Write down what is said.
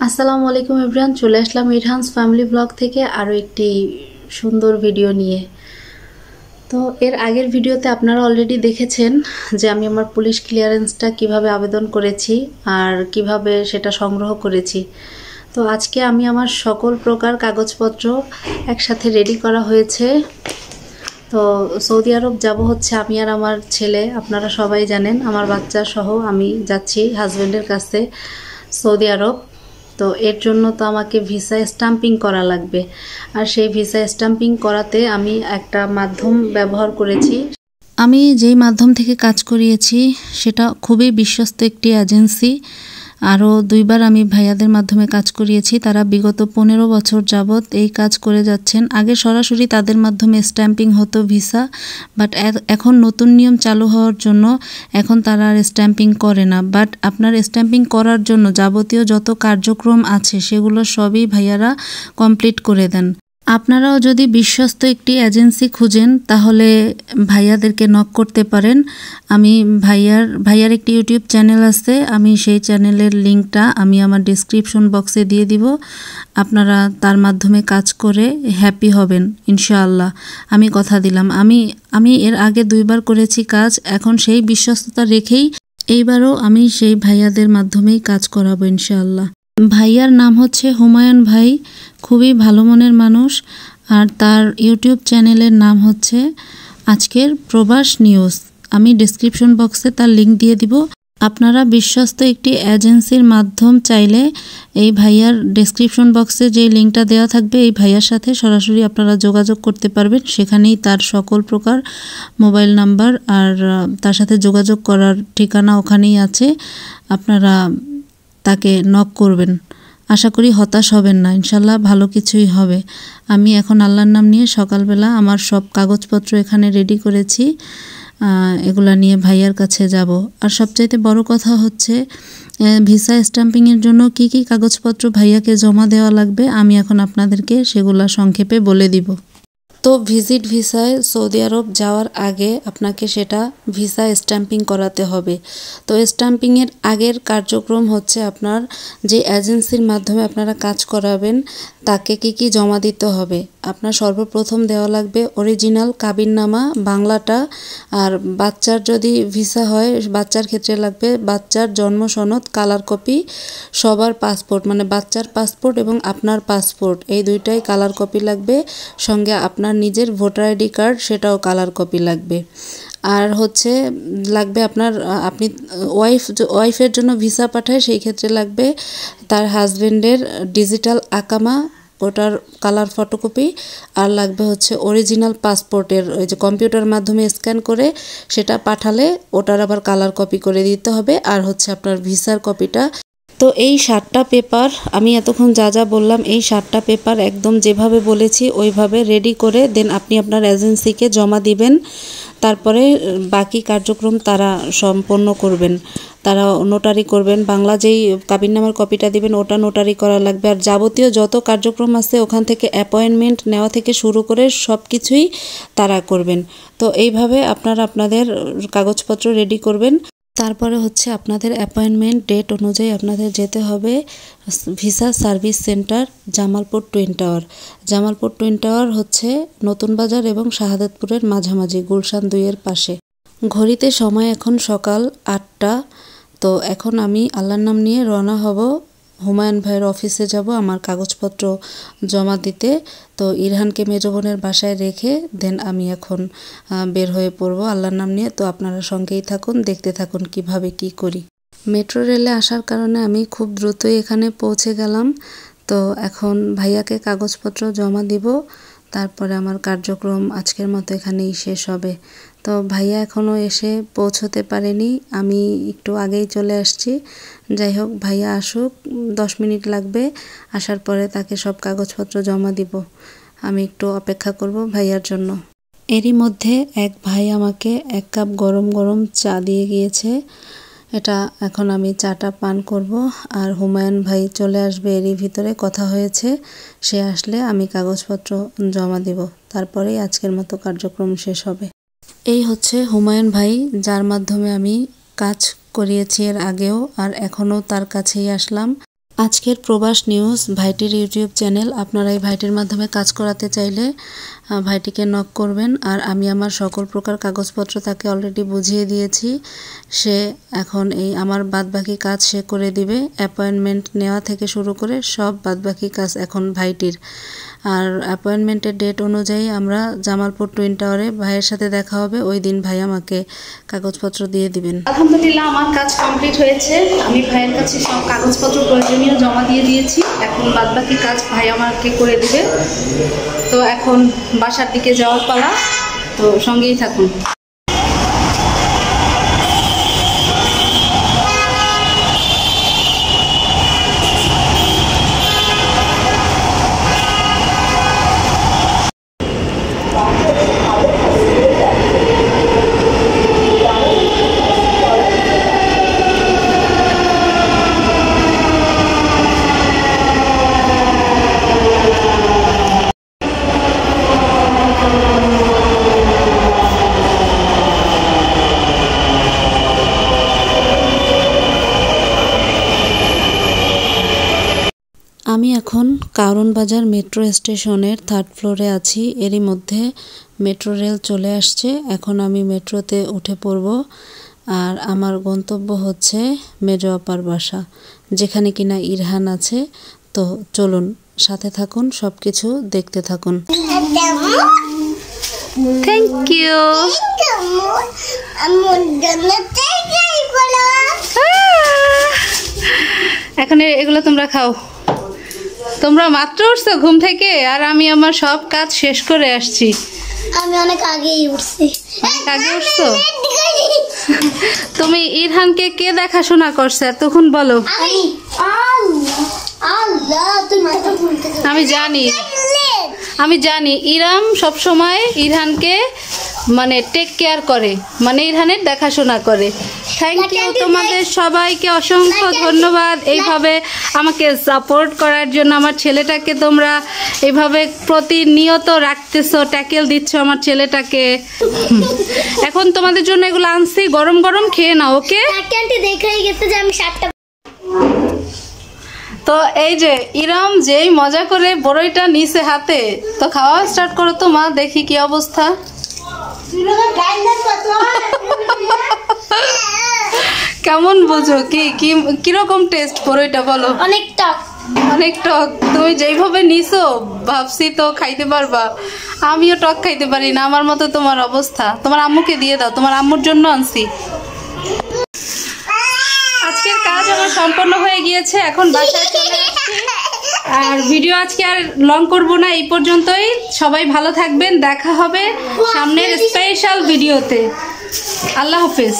আসসালামু আলাইকুম এভরিওয়ান, চলে আসলাম ইরহানস ফ্যামিলি ব্লগ থেকে আরও একটি সুন্দর ভিডিও নিয়ে। তো এর আগের ভিডিওতে আপনারা অলরেডি দেখেছেন যে আমি আমার পুলিশ ক্লিয়ারেন্সটা কিভাবে আবেদন করেছি আর কিভাবে সেটা সংগ্রহ করেছি। তো আজকে আমি আমার সকল প্রকার কাগজপত্র একসাথে রেডি করা হয়েছে। তো সৌদি আরব যাব হচ্ছে আমি আর আমার ছেলে, আপনারা সবাই জানেন আমার বাচ্চা সহ আমি যাচ্ছি হাজব্যান্ডের কাছে সৌদি আরব। তো এর জন্য তো আমাকে ভিসা স্টাম্পিং করা লাগবে, আর সেই ভিসা স্টাম্পিং করাতে আমি একটা মাধ্যম ব্যবহার করেছি। আমি যেই মাধ্যম থেকে কাজ করিয়েছি সেটা খুবই বিশ্বস্ত একটি এজেন্সি। আরও দুইবার আমি ভাইয়াদের মাধ্যমে কাজ করিয়েছি, তারা বিগত 15 বছর যাবৎ এই কাজ করে যাচ্ছেন। আগে সরাসরি তাদের মাধ্যমে স্ট্যাম্পিং হতো ভিসা, বাট এখন নতুন নিয়ম চালু হওয়ার জন্য এখন তারা আর স্ট্যাম্পিং করে না। বাট আপনার স্ট্যাম্পিং করার জন্য যাবতীয় যত কার্যক্রম আছে সেগুলো সবই ভাইয়ারা কমপ্লিট করে দেন। আপনারাও যদি বিশ্বস্ত একটি এজেন্সি খুঁজেন তাহলে ভাইয়াদেরকে নক করতে পারেন। আমি ভাইয়ার একটি ইউটিউব চ্যানেল আছে, আমি সেই চ্যানেলের লিঙ্কটা আমি আমার ডেসক্রিপশন বক্সে দিয়ে দিব। আপনারা তার মাধ্যমে কাজ করে হ্যাপি হবেন ইনশাআল্লাহ, আমি কথা দিলাম। আমি এর আগে 2বার করেছি কাজ, এখন সেই বিশ্বস্ততা রেখেই এইবারও আমি সেই ভাইয়াদের মাধ্যমেই কাজ করাবো ইনশাআল্লাহ। ভাইয়ার নাম হচ্ছে হুমায়ুন ভাই, খুবই ভালো মনের মানুষ। আর তার ইউটিউব চ্যানেলের নাম হচ্ছে আজকের প্রবাস নিউজ। আমি ডেসক্রিপশন বক্সে তার লিঙ্ক দিয়ে দিব। আপনারা বিশ্বস্ত একটি এজেন্সির মাধ্যম চাইলে এই ভাইয়ার ডেসক্রিপশন বক্সে যে লিঙ্কটা দেওয়া থাকবে এই ভাইয়ার সাথে সরাসরি আপনারা যোগাযোগ করতে পারবেন। সেখানেই তার সকল প্রকার মোবাইল নাম্বার আর তার সাথে যোগাযোগ করার ঠিকানা ওখানেই আছে। আপনারা তাকে নক করবেন, আশা করি হতাশ হবেন না, ইনশাল্লাহ ভালো কিছুই হবে। আমি এখন আল্লাহর নাম নিয়ে সকালবেলা আমার সব কাগজপত্র এখানে রেডি করেছি, এগুলা নিয়ে ভাইয়ার কাছে যাব। আর সবচাইতে বড় কথা হচ্ছে ভিসা স্ট্যাম্পিংয়ের জন্য কি কি কাগজপত্র ভাইয়াকে জমা দেওয়া লাগবে আমি এখন আপনাদেরকে সেগুলা সংক্ষেপে বলে দিব। তো ভিজিট ভিসায় সৌদি আরব যাওয়ার আগে আপনাকে সেটা ভিসা স্ট্যাম্পিং করাতে হবে। তো স্ট্যাম্পিংয়ের আগের কার্যক্রম হচ্ছে আপনার যে এজেন্সির মাধ্যমে আপনারা কাজ করাবেন তাকে কি কি জমা দিতে হবে। আপনার সর্বপ্রথম দেওয়া লাগবে অরিজিনাল কাবিননামা বাংলাটা, আর বাচ্চার যদি ভিসা হয় বাচ্চার ক্ষেত্রে লাগবে বাচ্চার জন্ম সনদ কালার কপি, সবার পাসপোর্ট মানে বাচ্চার পাসপোর্ট এবং আপনার পাসপোর্ট এই দুইটাই কালার কপি লাগবে, সঙ্গে আপনার নিজের ভোটার আইডি কার্ড সেটাও কালার কপি লাগবে। আর হচ্ছে লাগবে আপনি ওয়াইফের জন্য ভিসা পাঠায় সেই ক্ষেত্রে লাগবে তার হাজবেন্ডের ডিজিটাল আকামা, ওটার কালার ফটোকপি। আর লাগবে হচ্ছে অরিজিনাল পাসপোর্টের ওই যে কম্পিউটার মাধ্যমে স্ক্যান করে সেটা পাঠালে ওটার আবার কালার কপি করে দিতে হবে। আর হচ্ছে আপনার ভিসার কপিটা। তো এই 7টা পেপার আমি এতক্ষণ যা যা বললাম এই 7টা পেপার একদম যেভাবে বলেছি ওইভাবে রেডি করে দেন আপনি আপনার এজেন্সিকে জমা দিবেন। তারপরে বাকি কার্যক্রম তারা সম্পন্ন করবেন, তারা নোটারি করবেন। বাংলা যেই কাবিননামার কপিটা দিবেন ওটা নোটারি করা লাগবে। আর যাবতীয় যত কার্যক্রম আছে ওখান থেকে অ্যাপয়েন্টমেন্ট নেওয়া থেকে শুরু করে সব কিছুই তারা করবেন। তো এইভাবে আপনারা আপনাদের কাগজপত্র রেডি করবেন। তারপরে হচ্ছে আপনাদের অ্যাপয়েন্টমেন্ট ডেট অনুযায়ী আপনাদের যেতে হবে visa service centre Jamalpur twin tower. Jamalpur twin tower হচ্ছে নতুন বাজার এবং শাহাদাতপুরের মাঝামাঝি, গুলশান 2-এর পাশে। ঘড়িতে সময় এখন সকাল 8টা। তো এখন আমি আল্লাহর নাম নিয়ে রওনা হব, হুমায়ুন ভাইয়ের অফিসে যাব আমার কাগজপত্র জমা দিতে। তো ইরহানকে মেজো বোনের বাসায় রেখে দেন আমি এখন বের হয়ে পড়ব আল্লাহর নাম নিয়ে। তো আপনারা সঙ্গেই থাকুন, দেখতে থাকুন কিভাবে কি করি। মেট্রো রেলে আসার কারণে আমি খুব দ্রুতই এখানে পৌঁছে গেলাম। তো এখন ভাইয়াকে কাগজপত্র জমা দিব, তারপরে আমার কার্যক্রম আজকের মতো এখানেই শেষ হবে। তো ভাইয়া এখনও এসে পৌঁছতে পারেনি, আমি একটু আগেই চলে আসছি। যাই হোক ভাইয়া আসুক, 10 মিনিট লাগবে, আসার পরে তাকে সব কাগজপত্র জমা দিব। আমি একটু অপেক্ষা করব ভাইয়ার জন্য। এরই মধ্যে এক ভাই আমাকে 1 কাপ গরম গরম চা দিয়ে গিয়েছে, এটা এখন আমি চাটা পান করব। আর হুমায়ুন ভাই চলে আসবে, এরই ভিতরে কথা হয়েছে, সে আসলে আমি কাগজপত্র জমা দিব, তারপরেই আজকের মতো কার্যক্রম শেষ হবে। এই হচ্ছে হুমায়ুন ভাই, যার মাধ্যমে আমি কাজ করিয়েছি এর আগেও, আর এখনও তার কাছেই আসলাম। আজকের প্রবাস নিউজ ভাইটির ইউটিউব চ্যানেল। আপনারা এই ভাইটির মাধ্যমে কাজ করাতে চাইলে ভাইটিকে নক করবেন। আর আমি আমার সকল প্রকার কাগজপত্র তাকে অলরেডি বুঝিয়ে দিয়েছি। সে এখন এই আমার বাদবাকি কাজ সে করে দিবে। অ্যাপয়েন্টমেন্ট নেওয়া থেকে শুরু করে সব বাদবাকি কাজ এখন ভাইটির। আর অ্যাপয়েন্টমেন্টের ডেট অনুযায়ী আমরা জামালপুর টুইন টাওয়ারে ভাইয়ের সাথে দেখা হবে। ওই দিন ভাই আমাকে কাগজপত্র দিয়ে দিবেন। আলহামদুলিল্লাহ আমার কাজ কমপ্লিট হয়েছে। আমি ভাইয়ের কাছে সব কাগজপত্র প্রয়োজনীয় জমা দিয়ে দিয়েছি। এখন বাদবাকি কাজ ভাই আমাকে করে দিবে। তো এখন বাসার দিকে যাওয়ার পালা, তো সঙ্গেই থাকুন। আমি এখন কারণ বাজার মেট্রো স্টেশনের 3rd ফ্লোরে আছি। এরই মধ্যে মেট্রো রেল চলে আসছে। এখন আমি মেট্রোতে উঠে পড়ব। আর আমার গন্তব্য হচ্ছে মেজো আপার বাসা, যেখানে কিনা ইরহান আছে। তো চলুন সাথে থাকুন, সব কিছু দেখতে থাকুন। Thank you. এখন এগুলো তোমরা খাও। তোমরা মাত্র উঠছো ঘুম থেকে, আর আমি আমার সব কাজ শেষ করে আসছি। আমি অনেক আগেই উঠছি। অনেক আগে উঠছো? তুমি ইরহানকে কে দেখাশোনা করছে এতক্ষণ বলো? আমি জানি ইরাম সব সময় ইরহানকে মানে টেক কেয়ার করে, মানে ইরহানের দেখাশোনা করে। থ্যাংক ইউ তোমাদের সবাইকে, অসংখ্য ধন্যবাদ এইভাবে আমাকে সাপোর্ট করার জন্য। আমার ছেলেটাকে তোমরা এইভাবে প্রতিনিয়ত রাখতেছো, ট্যাকেল দিচ্ছ আমার ছেলেটাকে। এখন তোমাদের জন্য এগুলো আনছি, গরম গরম খেয়ে নাও। ওকে, দেখেই গেছে যে আমি 7টা। তো এই যে ইরাম যেই মজা করে বড়ইটা নিছে হাতে, তো খাওয়া স্টার্ট করো তো মা, দেখি কি অবস্থা। কেমন বুঝো? কিরকম টেস্ট বড়ইটা বলো? অনেক টক। অনেক টক। তুমি যেইভাবে নিছো ভাবছি তো খাইতে পারবা। আমিও টক খাইতে পারি না, আমার মতো তোমার অবস্থা। তোমার আম্মুকে দিয়ে দাও, তোমার আম্মুর জন্য আনছি। আজকের কাজ আমার সম্পন্ন হয়ে গিয়েছে, এখন বাসায় চলে আসছি। আর ভিডিও আজকে আর লং করব না, এই পর্যন্তই। সবাই ভালো থাকবেন, দেখা হবে সামনের স্পেশাল ভিডিওতে। আল্লাহ হাফেজ।